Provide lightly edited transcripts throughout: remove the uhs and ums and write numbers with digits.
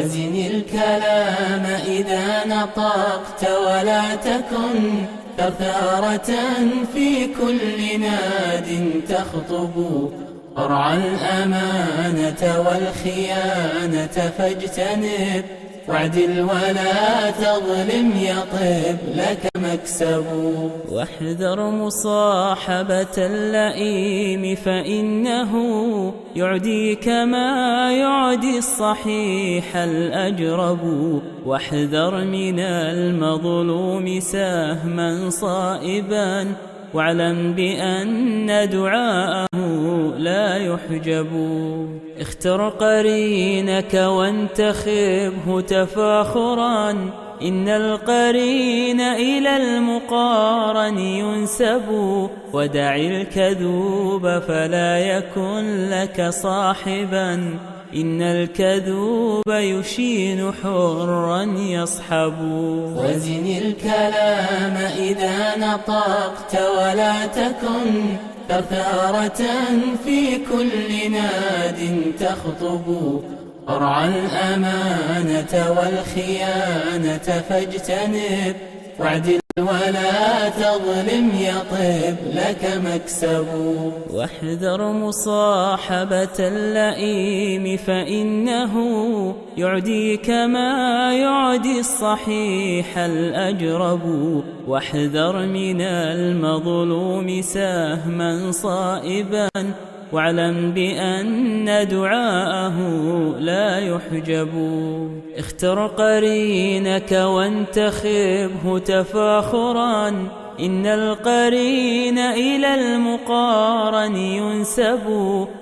وزن الكلام إذا نطقت ولا تكن ثرثارة في كل ناد تخطب. ارعى الأمانة والخيانة فاجتنب، واعدل ولا تظلم يطب لك مكسب. واحذر مصاحبة اللئيم فإنه يعديك ما يعدي الصحيح الأجرب. واحذر من المظلوم سهما صائبا، واعلم بأن دعاءه لا يحجب. اختر قرينك وانتخبه تفاخرا، إن القرين إلى المقارن ينسب. ودع الكذوب فلا يكن لك صاحبا، إن الكذوب يشين حرا يصحب. وزن الكلام إذا نطقت ولا تكن ثرثارة في كل ناد تخطب. ارعى الأمانة والخيانة فاجتنب، واعدل ولا تظلم يطب لك مكسب. واحذر مصاحبة اللئيم فإنه يعديك ما يعدي الصحيح الأجرب. واحذر من المظلوم سهما صائبا، واعلم بأن دعاءه لا يحجب. اختر قرينك وانتخبه تفاخرا، إن القرين إلى المقارن ينسب.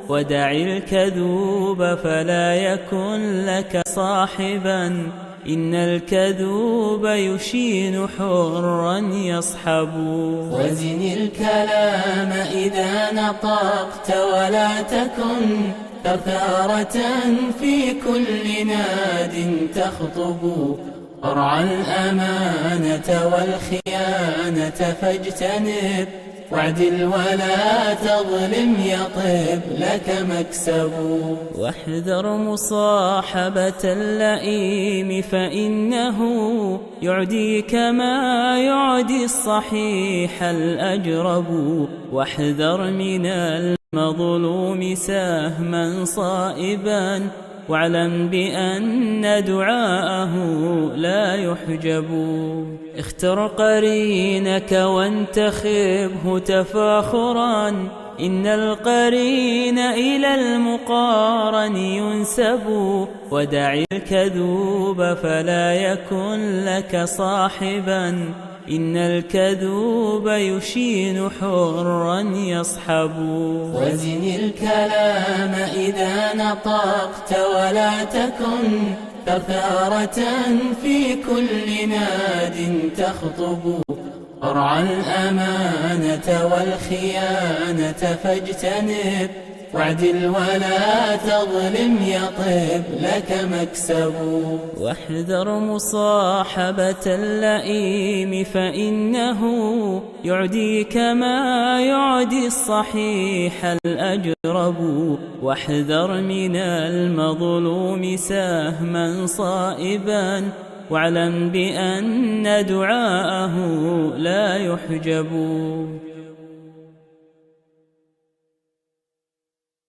ودع الكذوب فلا يكن لك صاحبا، إن الكذوب يشين حرا يصحب. وزن الكلام إذا نطقت ولا تكن ثرثارة في كل ناد تخطب. ارعى الأمانة والخيانة فاجتنب، واعدل ولا تظلم يطب لك مكسب. واحذر مصاحبة اللئيم فإنه يعديك ما يعدي الصحيح الأجرب. واحذر من المظلوم سهما صائبا، واعلم بأن دعاءه لا يحجب. اختر قرينك وانتخبه تفاخرا، إن القرين إلى المقارن ينسب. ودع الكذوب فلا يكن لك صاحبا، إن الكذوب يشين حرا يصحب. وزن الكلام إذا نطقت ولا تكن ثرثارة في كل ناد تخطب. ارعى الأمانة والخيانة فاجتنب، واعدل ولا تظلم يطب لك مكسب. واحذر مصاحبة اللئيم فإنه يعديك ما يعدي الصحيح الأجرب. واحذر من المظلوم سهما صائبا، واعلم بأن دعاءه لا يحجب.